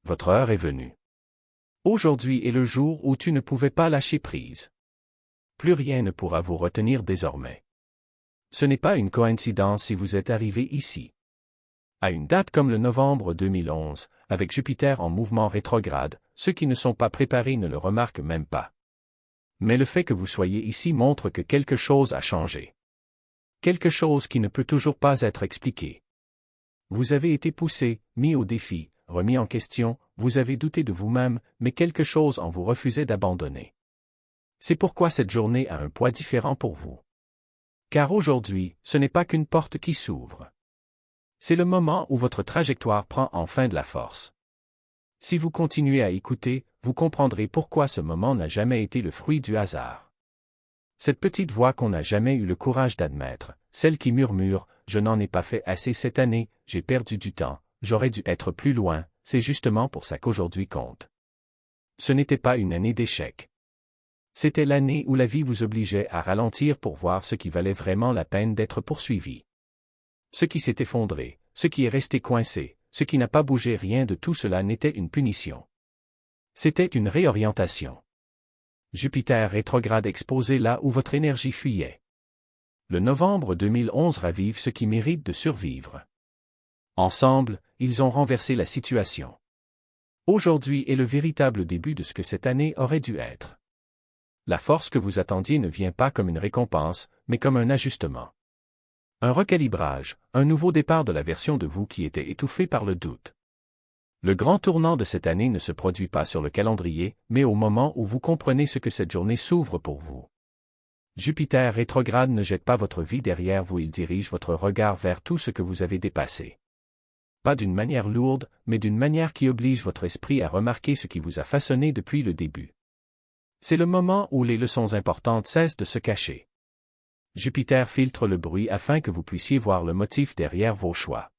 Votre heure est venue. Aujourd'hui est le jour où tu ne pouvais pas lâcher prise. Plus rien ne pourra vous retenir désormais. Ce n'est pas une coïncidence si vous êtes arrivé ici. À une date comme le novembre 2011, avec Jupiter en mouvement rétrograde, ceux qui ne sont pas préparés ne le remarquent même pas. Mais le fait que vous soyez ici montre que quelque chose a changé. Quelque chose qui ne peut toujours pas être expliqué. Vous avez été poussé, mis au défi, remis en question, vous avez douté de vous-même, mais quelque chose en vous refusait d'abandonner. C'est pourquoi cette journée a un poids différent pour vous. Car aujourd'hui, ce n'est pas qu'une porte qui s'ouvre. C'est le moment où votre trajectoire prend enfin de la force. Si vous continuez à écouter, vous comprendrez pourquoi ce moment n'a jamais été le fruit du hasard. Cette petite voix qu'on n'a jamais eu le courage d'admettre, celle qui murmure « Je n'en ai pas fait assez cette année, j'ai perdu du temps, j'aurais dû être plus loin », c'est justement pour ça qu'aujourd'hui compte. Ce n'était pas une année d'échec. C'était l'année où la vie vous obligeait à ralentir pour voir ce qui valait vraiment la peine d'être poursuivi. Ce qui s'est effondré, ce qui est resté coincé, ce qui n'a pas bougé, rien de tout cela n'était une punition. C'était une réorientation. Jupiter rétrograde exposé là où votre énergie fuyait. Le novembre 2011 ravive ce qui mérite de survivre. Ensemble, ils ont renversé la situation. Aujourd'hui est le véritable début de ce que cette année aurait dû être. La force que vous attendiez ne vient pas comme une récompense, mais comme un ajustement. Un recalibrage, un nouveau départ de la version de vous qui était étouffée par le doute. Le grand tournant de cette année ne se produit pas sur le calendrier, mais au moment où vous comprenez ce que cette journée s'ouvre pour vous. Jupiter rétrograde ne jette pas votre vie derrière vous, il dirige votre regard vers tout ce que vous avez dépassé. Pas d'une manière lourde, mais d'une manière qui oblige votre esprit à remarquer ce qui vous a façonné depuis le début. C'est le moment où les leçons importantes cessent de se cacher. Jupiter filtre le bruit afin que vous puissiez voir le motif derrière vos choix.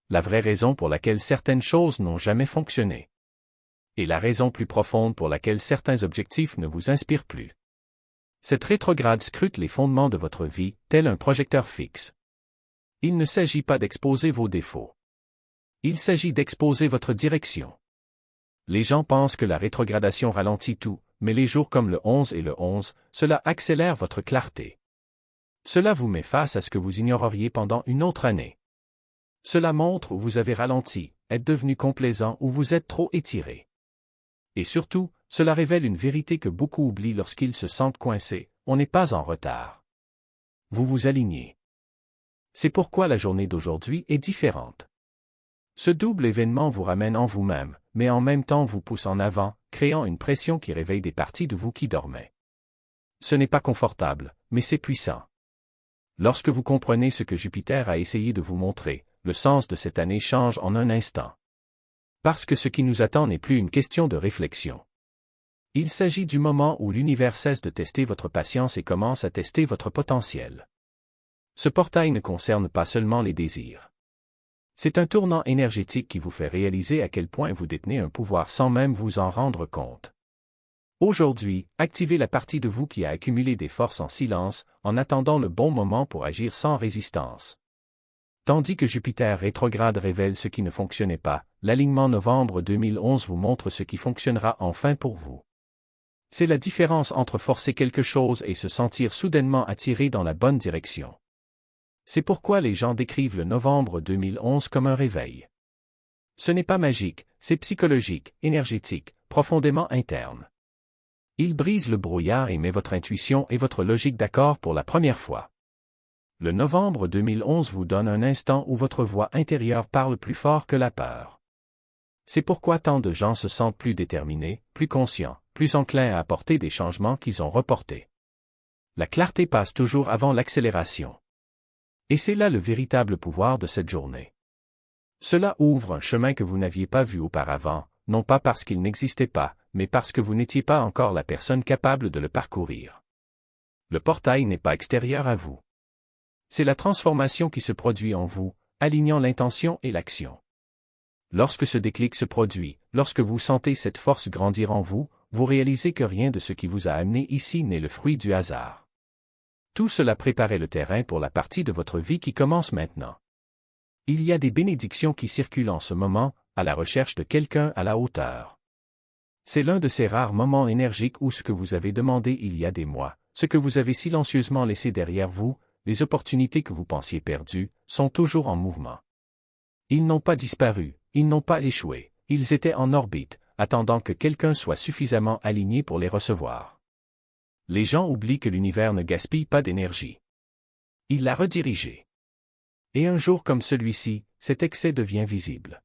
La vraie raison pour laquelle certaines choses n'ont jamais fonctionné. Et la raison plus profonde pour laquelle certains objectifs ne vous inspirent plus. Cette rétrograde scrute les fondements de votre vie, tel un projecteur fixe. Il ne s'agit pas d'exposer vos défauts. Il s'agit d'exposer votre direction. Les gens pensent que la rétrogradation ralentit tout, mais les jours comme le 11 et le 11, cela accélère votre clarté. Cela vous met face à ce que vous ignoreriez pendant une autre année. Cela montre où vous avez ralenti, êtes devenu complaisant ou vous êtes trop étiré. Et surtout, cela révèle une vérité que beaucoup oublient lorsqu'ils se sentent coincés, on n'est pas en retard. Vous vous alignez. C'est pourquoi la journée d'aujourd'hui est différente. Ce double événement vous ramène en vous-même, mais en même temps vous pousse en avant, créant une pression qui réveille des parties de vous qui dormaient. Ce n'est pas confortable, mais c'est puissant. Lorsque vous comprenez ce que Jupiter a essayé de vous montrer, le sens de cette année change en un instant. Parce que ce qui nous attend n'est plus une question de réflexion. Il s'agit du moment où l'univers cesse de tester votre patience et commence à tester votre potentiel. Ce portail ne concerne pas seulement les désirs. C'est un tournant énergétique qui vous fait réaliser à quel point vous détenez un pouvoir sans même vous en rendre compte. Aujourd'hui, activez la partie de vous qui a accumulé des forces en silence, en attendant le bon moment pour agir sans résistance. Tandis que Jupiter rétrograde révèle ce qui ne fonctionnait pas, l'alignement novembre 2011 vous montre ce qui fonctionnera enfin pour vous. C'est la différence entre forcer quelque chose et se sentir soudainement attiré dans la bonne direction. C'est pourquoi les gens décrivent le novembre 2011 comme un réveil. Ce n'est pas magique, c'est psychologique, énergétique, profondément interne. Il brise le brouillard et met votre intuition et votre logique d'accord pour la première fois. Le novembre 2011 vous donne un instant où votre voix intérieure parle plus fort que la peur. C'est pourquoi tant de gens se sentent plus déterminés, plus conscients, plus enclins à apporter des changements qu'ils ont reportés. La clarté passe toujours avant l'accélération. Et c'est là le véritable pouvoir de cette journée. Cela ouvre un chemin que vous n'aviez pas vu auparavant, non pas parce qu'il n'existait pas, mais parce que vous n'étiez pas encore la personne capable de le parcourir. Le portail n'est pas extérieur à vous. C'est la transformation qui se produit en vous, alignant l'intention et l'action. Lorsque ce déclic se produit, lorsque vous sentez cette force grandir en vous, vous réalisez que rien de ce qui vous a amené ici n'est le fruit du hasard. Tout cela préparait le terrain pour la partie de votre vie qui commence maintenant. Il y a des bénédictions qui circulent en ce moment, à la recherche de quelqu'un à la hauteur. C'est l'un de ces rares moments énergiques où ce que vous avez demandé il y a des mois, ce que vous avez silencieusement laissé derrière vous, les opportunités que vous pensiez perdues, sont toujours en mouvement. Ils n'ont pas disparu, ils n'ont pas échoué, ils étaient en orbite, attendant que quelqu'un soit suffisamment aligné pour les recevoir. Les gens oublient que l'univers ne gaspille pas d'énergie. Il l'a redirigée. Et un jour comme celui-ci, cet excès devient visible.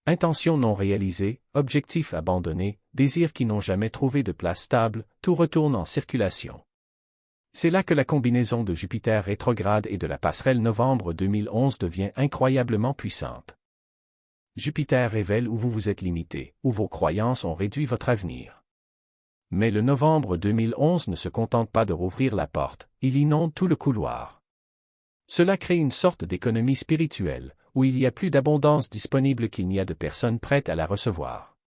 Intentions non réalisées, objectifs abandonnés, désirs qui n'ont jamais trouvé de place stable, tout retourne en circulation. C'est là que la combinaison de Jupiter rétrograde et de la passerelle novembre 2011 devient incroyablement puissante. Jupiter révèle où vous vous êtes limité, où vos croyances ont réduit votre avenir. Mais le novembre 2011 ne se contente pas de rouvrir la porte, il inonde tout le couloir. Cela crée une sorte d'économie spirituelle, où il y a plus d'abondance disponible qu'il n'y a de personnes prêtes à la recevoir.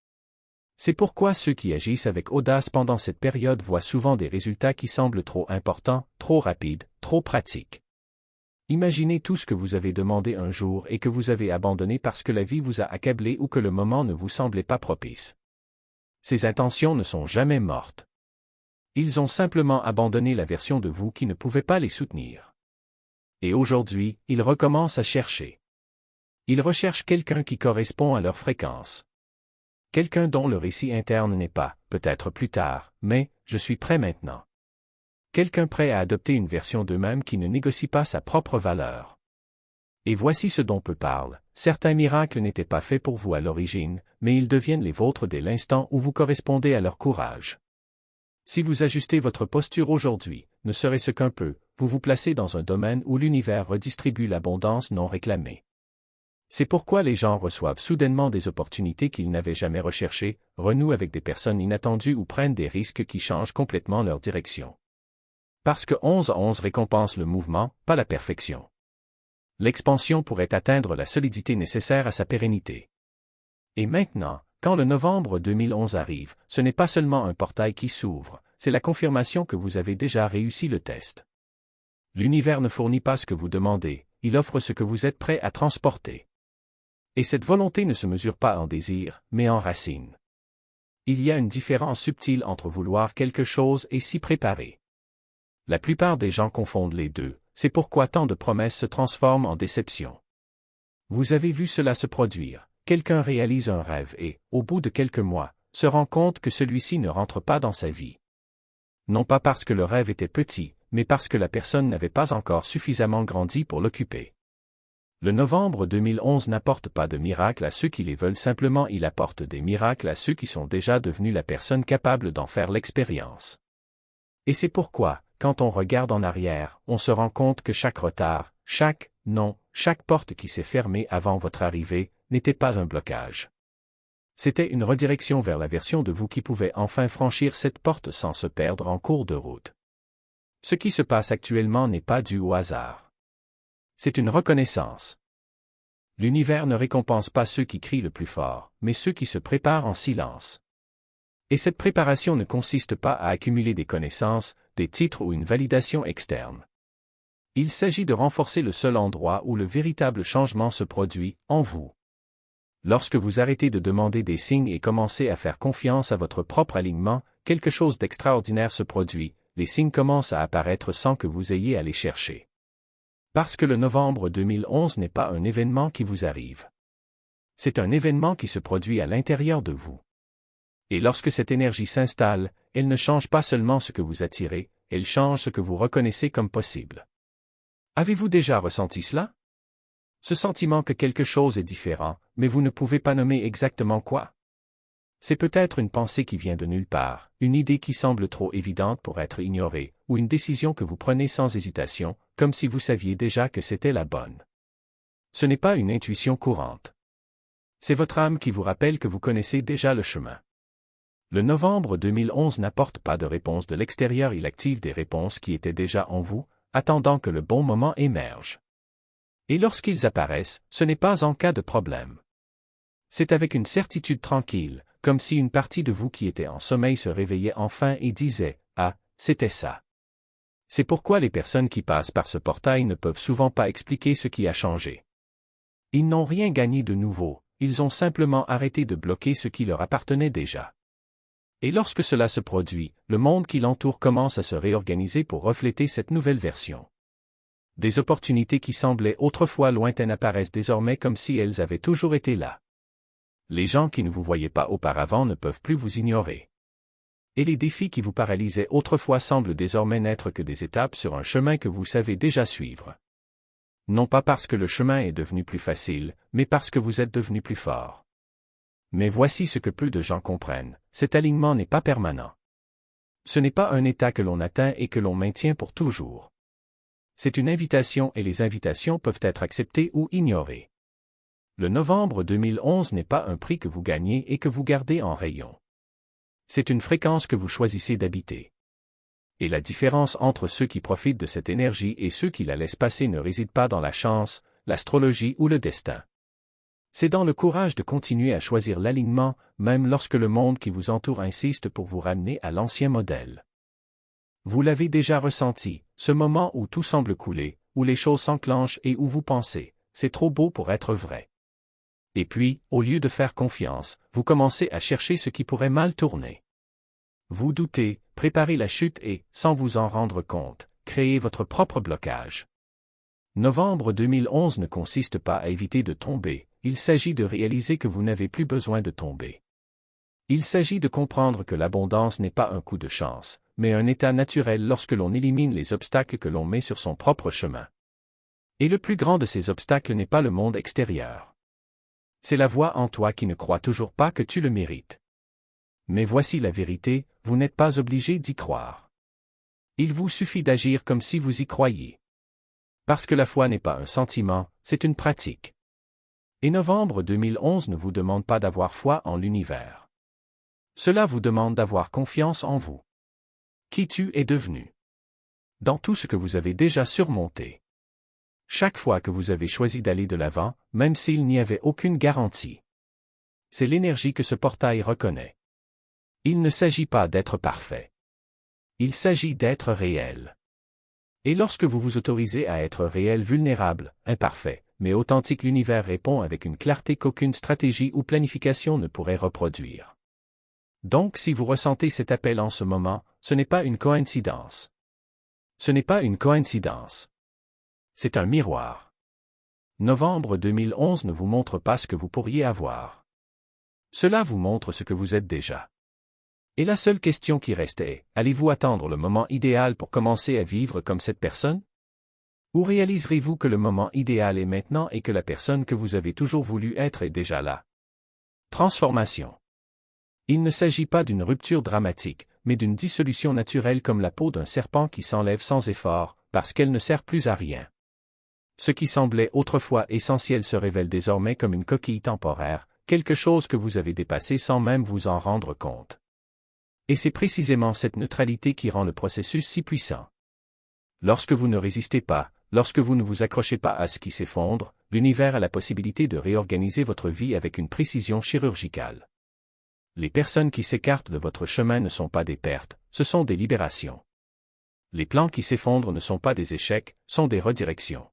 C'est pourquoi ceux qui agissent avec audace pendant cette période voient souvent des résultats qui semblent trop importants, trop rapides, trop pratiques. Imaginez tout ce que vous avez demandé un jour et que vous avez abandonné parce que la vie vous a accablé ou que le moment ne vous semblait pas propice. Ces intentions ne sont jamais mortes. Ils ont simplement abandonné la version de vous qui ne pouvait pas les soutenir. Et aujourd'hui, ils recommencent à chercher. Ils recherchent quelqu'un qui correspond à leur fréquence. Quelqu'un dont le récit interne n'est pas, peut-être plus tard, mais, je suis prêt maintenant. Quelqu'un prêt à adopter une version d'eux-mêmes qui ne négocie pas sa propre valeur. Et voici ce dont peu parle. Certains miracles n'étaient pas faits pour vous à l'origine, mais ils deviennent les vôtres dès l'instant où vous correspondez à leur courage. Si vous ajustez votre posture aujourd'hui, ne serait-ce qu'un peu, vous vous placez dans un domaine où l'univers redistribue l'abondance non réclamée. C'est pourquoi les gens reçoivent soudainement des opportunités qu'ils n'avaient jamais recherchées, renouent avec des personnes inattendues ou prennent des risques qui changent complètement leur direction. Parce que 11-11 récompense le mouvement, pas la perfection. L'expansion pourrait atteindre la solidité nécessaire à sa pérennité. Et maintenant, quand le novembre 2011 arrive, ce n'est pas seulement un portail qui s'ouvre, c'est la confirmation que vous avez déjà réussi le test. L'univers ne fournit pas ce que vous demandez, il offre ce que vous êtes prêt à transporter. Et cette volonté ne se mesure pas en désir, mais en racine. Il y a une différence subtile entre vouloir quelque chose et s'y préparer. La plupart des gens confondent les deux, c'est pourquoi tant de promesses se transforment en déceptions. Vous avez vu cela se produire, quelqu'un réalise un rêve et, au bout de quelques mois, se rend compte que celui-ci ne rentre pas dans sa vie. Non pas parce que le rêve était petit, mais parce que la personne n'avait pas encore suffisamment grandi pour l'occuper. Le novembre 2011 n'apporte pas de miracles à ceux qui les veulent, simplement il apporte des miracles à ceux qui sont déjà devenus la personne capable d'en faire l'expérience. Et c'est pourquoi, quand on regarde en arrière, on se rend compte que chaque retard, chaque porte qui s'est fermée avant votre arrivée, n'était pas un blocage. C'était une redirection vers la version de vous qui pouvait enfin franchir cette porte sans se perdre en cours de route. Ce qui se passe actuellement n'est pas dû au hasard. C'est une reconnaissance. L'univers ne récompense pas ceux qui crient le plus fort, mais ceux qui se préparent en silence. Et cette préparation ne consiste pas à accumuler des connaissances, des titres ou une validation externe. Il s'agit de renforcer le seul endroit où le véritable changement se produit, en vous. Lorsque vous arrêtez de demander des signes et commencez à faire confiance à votre propre alignement, quelque chose d'extraordinaire se produit, les signes commencent à apparaître sans que vous ayez à les chercher. Parce que le novembre 2011 n'est pas un événement qui vous arrive. C'est un événement qui se produit à l'intérieur de vous. Et lorsque cette énergie s'installe, elle ne change pas seulement ce que vous attirez, elle change ce que vous reconnaissez comme possible. Avez-vous déjà ressenti cela? Ce sentiment que quelque chose est différent, mais vous ne pouvez pas nommer exactement quoi? C'est peut-être une pensée qui vient de nulle part, une idée qui semble trop évidente pour être ignorée, ou une décision que vous prenez sans hésitation, comme si vous saviez déjà que c'était la bonne. Ce n'est pas une intuition courante. C'est votre âme qui vous rappelle que vous connaissez déjà le chemin. Le novembre 2011 n'apporte pas de réponse de l'extérieur, il active des réponses qui étaient déjà en vous, attendant que le bon moment émerge. Et lorsqu'ils apparaissent, ce n'est pas en cas de problème. C'est avec une certitude tranquille, comme si une partie de vous qui était en sommeil se réveillait enfin et disait « Ah, c'était ça ». C'est pourquoi les personnes qui passent par ce portail ne peuvent souvent pas expliquer ce qui a changé. Ils n'ont rien gagné de nouveau, ils ont simplement arrêté de bloquer ce qui leur appartenait déjà. Et lorsque cela se produit, le monde qui l'entoure commence à se réorganiser pour refléter cette nouvelle version. Des opportunités qui semblaient autrefois lointaines apparaissent désormais comme si elles avaient toujours été là. Les gens qui ne vous voyaient pas auparavant ne peuvent plus vous ignorer. Et les défis qui vous paralysaient autrefois semblent désormais n'être que des étapes sur un chemin que vous savez déjà suivre. Non pas parce que le chemin est devenu plus facile, mais parce que vous êtes devenu plus fort. Mais voici ce que peu de gens comprennent, cet alignement n'est pas permanent. Ce n'est pas un état que l'on atteint et que l'on maintient pour toujours. C'est une invitation et les invitations peuvent être acceptées ou ignorées. Le novembre 2011 n'est pas un prix que vous gagnez et que vous gardez en rayon. C'est une fréquence que vous choisissez d'habiter. Et la différence entre ceux qui profitent de cette énergie et ceux qui la laissent passer ne réside pas dans la chance, l'astrologie ou le destin. C'est dans le courage de continuer à choisir l'alignement, même lorsque le monde qui vous entoure insiste pour vous ramener à l'ancien modèle. Vous l'avez déjà ressenti, ce moment où tout semble couler, où les choses s'enclenchent et où vous pensez, c'est trop beau pour être vrai. Et puis, au lieu de faire confiance, vous commencez à chercher ce qui pourrait mal tourner. Vous doutez, préparez la chute et, sans vous en rendre compte, créez votre propre blocage. Novembre 2011 ne consiste pas à éviter de tomber, il s'agit de réaliser que vous n'avez plus besoin de tomber. Il s'agit de comprendre que l'abondance n'est pas un coup de chance, mais un état naturel lorsque l'on élimine les obstacles que l'on met sur son propre chemin. Et le plus grand de ces obstacles n'est pas le monde extérieur. C'est la voix en toi qui ne croit toujours pas que tu le mérites. Mais voici la vérité, vous n'êtes pas obligé d'y croire. Il vous suffit d'agir comme si vous y croyiez. Parce que la foi n'est pas un sentiment, c'est une pratique. Et novembre 2011 ne vous demande pas d'avoir foi en l'univers. Cela vous demande d'avoir confiance en vous. Qui tu es devenu. Dans tout ce que vous avez déjà surmonté. Chaque fois que vous avez choisi d'aller de l'avant, même s'il n'y avait aucune garantie. C'est l'énergie que ce portail reconnaît. Il ne s'agit pas d'être parfait. Il s'agit d'être réel. Et lorsque vous vous autorisez à être réel, vulnérable, imparfait, mais authentique, l'univers répond avec une clarté qu'aucune stratégie ou planification ne pourrait reproduire. Donc si vous ressentez cet appel en ce moment, ce n'est pas une coïncidence. Ce n'est pas une coïncidence. C'est un miroir. Novembre 2011 ne vous montre pas ce que vous pourriez avoir. Cela vous montre ce que vous êtes déjà. Et la seule question qui reste est, allez-vous attendre le moment idéal pour commencer à vivre comme cette personne? Ou réaliserez-vous que le moment idéal est maintenant et que la personne que vous avez toujours voulu être est déjà là? Transformation. Il ne s'agit pas d'une rupture dramatique, mais d'une dissolution naturelle comme la peau d'un serpent qui s'enlève sans effort, parce qu'elle ne sert plus à rien. Ce qui semblait autrefois essentiel se révèle désormais comme une coquille temporaire, quelque chose que vous avez dépassé sans même vous en rendre compte. Et c'est précisément cette neutralité qui rend le processus si puissant. Lorsque vous ne résistez pas, lorsque vous ne vous accrochez pas à ce qui s'effondre, l'univers a la possibilité de réorganiser votre vie avec une précision chirurgicale. Les personnes qui s'écartent de votre chemin ne sont pas des pertes, ce sont des libérations. Les plans qui s'effondrent ne sont pas des échecs, sont des redirections.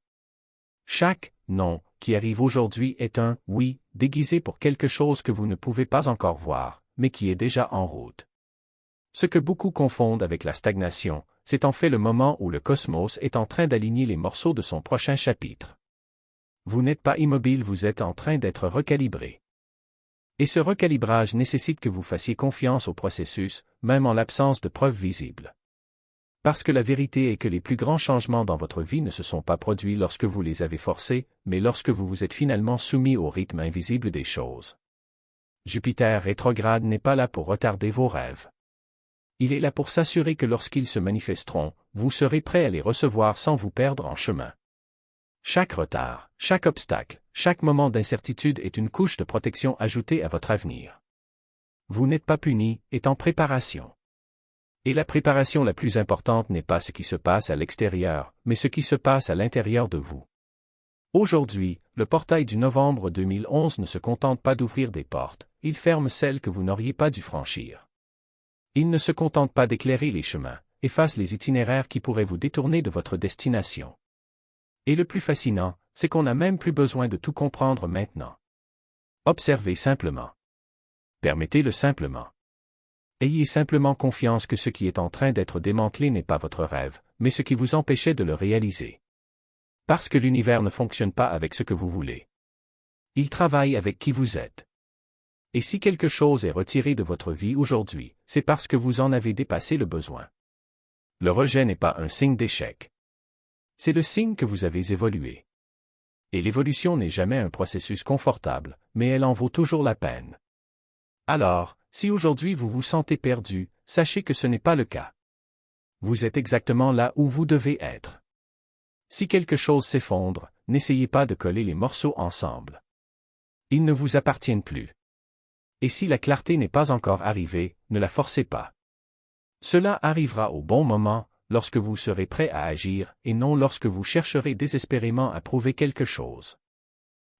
Chaque « non » qui arrive aujourd'hui est un « oui » déguisé pour quelque chose que vous ne pouvez pas encore voir, mais qui est déjà en route. Ce que beaucoup confondent avec la stagnation, c'est en fait le moment où le cosmos est en train d'aligner les morceaux de son prochain chapitre. Vous n'êtes pas immobile, vous êtes en train d'être recalibré. Et ce recalibrage nécessite que vous fassiez confiance au processus, même en l'absence de preuves visibles. Parce que la vérité est que les plus grands changements dans votre vie ne se sont pas produits lorsque vous les avez forcés, mais lorsque vous vous êtes finalement soumis au rythme invisible des choses. Jupiter rétrograde n'est pas là pour retarder vos rêves. Il est là pour s'assurer que lorsqu'ils se manifesteront, vous serez prêt à les recevoir sans vous perdre en chemin. Chaque retard, chaque obstacle, chaque moment d'incertitude est une couche de protection ajoutée à votre avenir. Vous n'êtes pas puni, est en préparation. Et la préparation la plus importante n'est pas ce qui se passe à l'extérieur, mais ce qui se passe à l'intérieur de vous. Aujourd'hui, le portail du novembre 2011 ne se contente pas d'ouvrir des portes, il ferme celles que vous n'auriez pas dû franchir. Il ne se contente pas d'éclairer les chemins, efface les itinéraires qui pourraient vous détourner de votre destination. Et le plus fascinant, c'est qu'on n'a même plus besoin de tout comprendre maintenant. Observez simplement. Permettez-le simplement. Ayez simplement confiance que ce qui est en train d'être démantelé n'est pas votre rêve, mais ce qui vous empêchait de le réaliser. Parce que l'univers ne fonctionne pas avec ce que vous voulez. Il travaille avec qui vous êtes. Et si quelque chose est retiré de votre vie aujourd'hui, c'est parce que vous en avez dépassé le besoin. Le rejet n'est pas un signe d'échec. C'est le signe que vous avez évolué. Et l'évolution n'est jamais un processus confortable, mais elle en vaut toujours la peine. Alors, si aujourd'hui vous vous sentez perdu, sachez que ce n'est pas le cas. Vous êtes exactement là où vous devez être. Si quelque chose s'effondre, n'essayez pas de coller les morceaux ensemble. Ils ne vous appartiennent plus. Et si la clarté n'est pas encore arrivée, ne la forcez pas. Cela arrivera au bon moment, lorsque vous serez prêt à agir, et non lorsque vous chercherez désespérément à prouver quelque chose.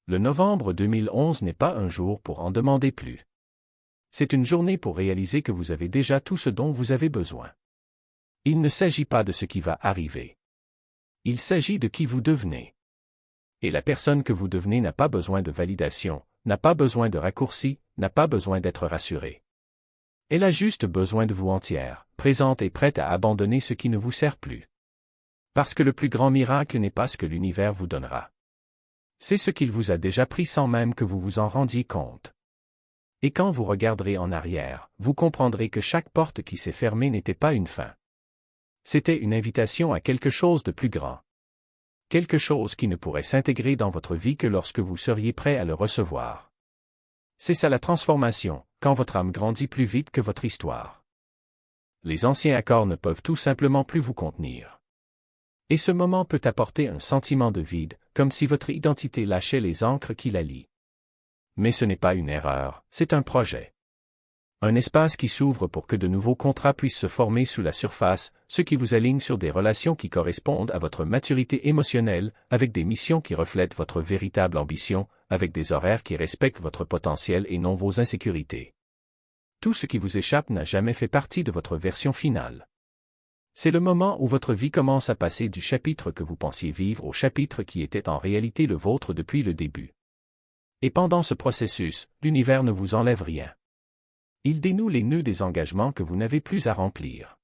Le novembre 2011 n'est pas un jour pour en demander plus. C'est une journée pour réaliser que vous avez déjà tout ce dont vous avez besoin. Il ne s'agit pas de ce qui va arriver. Il s'agit de qui vous devenez. Et la personne que vous devenez n'a pas besoin de validation, n'a pas besoin de raccourcis, n'a pas besoin d'être rassurée. Elle a juste besoin de vous entière, présente et prête à abandonner ce qui ne vous sert plus. Parce que le plus grand miracle n'est pas ce que l'univers vous donnera. C'est ce qu'il vous a déjà pris sans même que vous vous en rendiez compte. Et quand vous regarderez en arrière, vous comprendrez que chaque porte qui s'est fermée n'était pas une fin. C'était une invitation à quelque chose de plus grand. Quelque chose qui ne pourrait s'intégrer dans votre vie que lorsque vous seriez prêt à le recevoir. C'est ça la transformation, quand votre âme grandit plus vite que votre histoire. Les anciens accords ne peuvent tout simplement plus vous contenir. Et ce moment peut apporter un sentiment de vide, comme si votre identité lâchait les ancres qui la lient. Mais ce n'est pas une erreur, c'est un projet. Un espace qui s'ouvre pour que de nouveaux contrats puissent se former sous la surface, ce qui vous aligne sur des relations qui correspondent à votre maturité émotionnelle, avec des missions qui reflètent votre véritable ambition, avec des horaires qui respectent votre potentiel et non vos insécurités. Tout ce qui vous échappe n'a jamais fait partie de votre version finale. C'est le moment où votre vie commence à passer du chapitre que vous pensiez vivre au chapitre qui était en réalité le vôtre depuis le début. Et pendant ce processus, l'univers ne vous enlève rien. Il dénoue les nœuds des engagements que vous n'avez plus à remplir.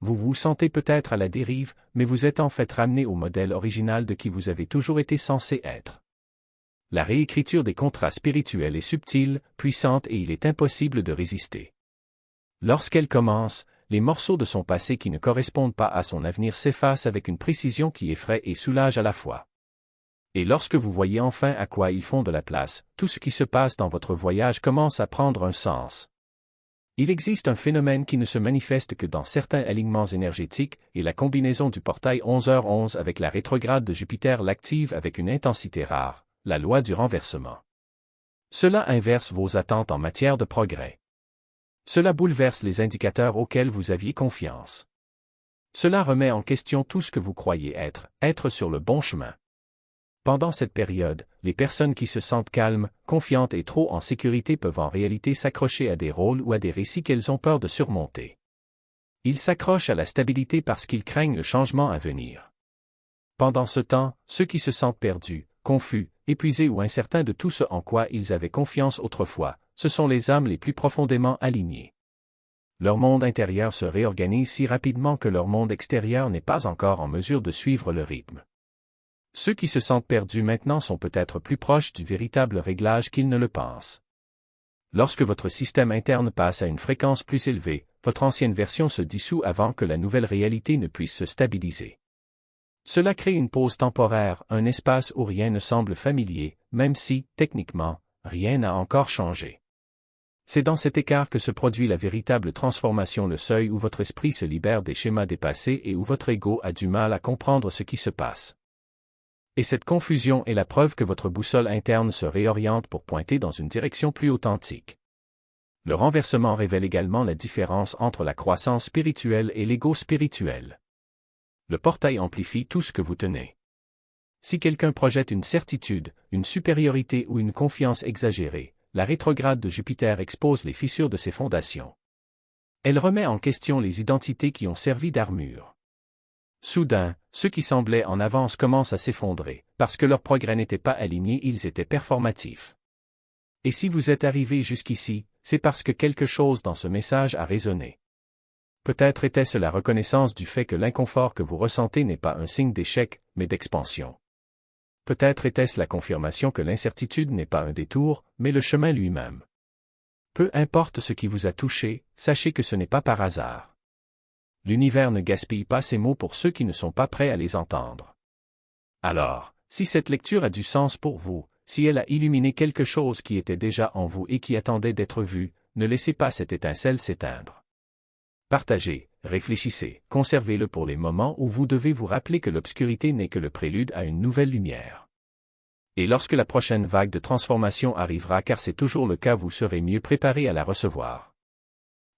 Vous vous sentez peut-être à la dérive, mais vous êtes en fait ramené au modèle original de qui vous avez toujours été censé être. La réécriture des contrats spirituels est subtile, puissante et il est impossible de résister. Lorsqu'elle commence, les morceaux de son passé qui ne correspondent pas à son avenir s'effacent avec une précision qui effraie et soulage à la fois. Et lorsque vous voyez enfin à quoi ils font de la place, tout ce qui se passe dans votre voyage commence à prendre un sens. Il existe un phénomène qui ne se manifeste que dans certains alignements énergétiques, et la combinaison du portail 11h11 avec la rétrograde de Jupiter l'active avec une intensité rare, la loi du renversement. Cela inverse vos attentes en matière de progrès. Cela bouleverse les indicateurs auxquels vous aviez confiance. Cela remet en question tout ce que vous croyez être sur le bon chemin. Pendant cette période, les personnes qui se sentent calmes, confiantes et trop en sécurité peuvent en réalité s'accrocher à des rôles ou à des récits qu'elles ont peur de surmonter. Ils s'accrochent à la stabilité parce qu'ils craignent le changement à venir. Pendant ce temps, ceux qui se sentent perdus, confus, épuisés ou incertains de tout ce en quoi ils avaient confiance autrefois, ce sont les âmes les plus profondément alignées. Leur monde intérieur se réorganise si rapidement que leur monde extérieur n'est pas encore en mesure de suivre le rythme. Ceux qui se sentent perdus maintenant sont peut-être plus proches du véritable réglage qu'ils ne le pensent. Lorsque votre système interne passe à une fréquence plus élevée, votre ancienne version se dissout avant que la nouvelle réalité ne puisse se stabiliser. Cela crée une pause temporaire, un espace où rien ne semble familier, même si, techniquement, rien n'a encore changé. C'est dans cet écart que se produit la véritable transformation, le seuil où votre esprit se libère des schémas dépassés et où votre ego a du mal à comprendre ce qui se passe. Et cette confusion est la preuve que votre boussole interne se réoriente pour pointer dans une direction plus authentique. Le renversement révèle également la différence entre la croissance spirituelle et l'ego spirituel. Le portail amplifie tout ce que vous tenez. Si quelqu'un projette une certitude, une supériorité ou une confiance exagérée, la rétrograde de Jupiter expose les fissures de ses fondations. Elle remet en question les identités qui ont servi d'armure. Soudain, ceux qui semblaient en avance commencent à s'effondrer, parce que leur progrès n'était pas aligné, ils étaient performatifs. Et si vous êtes arrivé jusqu'ici, c'est parce que quelque chose dans ce message a résonné. Peut-être était-ce la reconnaissance du fait que l'inconfort que vous ressentez n'est pas un signe d'échec, mais d'expansion. Peut-être était-ce la confirmation que l'incertitude n'est pas un détour, mais le chemin lui-même. Peu importe ce qui vous a touché, sachez que ce n'est pas par hasard. L'univers ne gaspille pas ses mots pour ceux qui ne sont pas prêts à les entendre. Alors, si cette lecture a du sens pour vous, si elle a illuminé quelque chose qui était déjà en vous et qui attendait d'être vu, ne laissez pas cette étincelle s'éteindre. Partagez, réfléchissez, conservez-le pour les moments où vous devez vous rappeler que l'obscurité n'est que le prélude à une nouvelle lumière. Et lorsque la prochaine vague de transformation arrivera, car c'est toujours le cas, vous serez mieux préparé à la recevoir.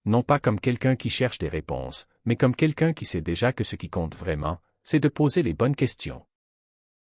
Non pas comme quelqu'un qui cherche des réponses, mais comme quelqu'un qui sait déjà que ce qui compte vraiment, c'est de poser les bonnes questions.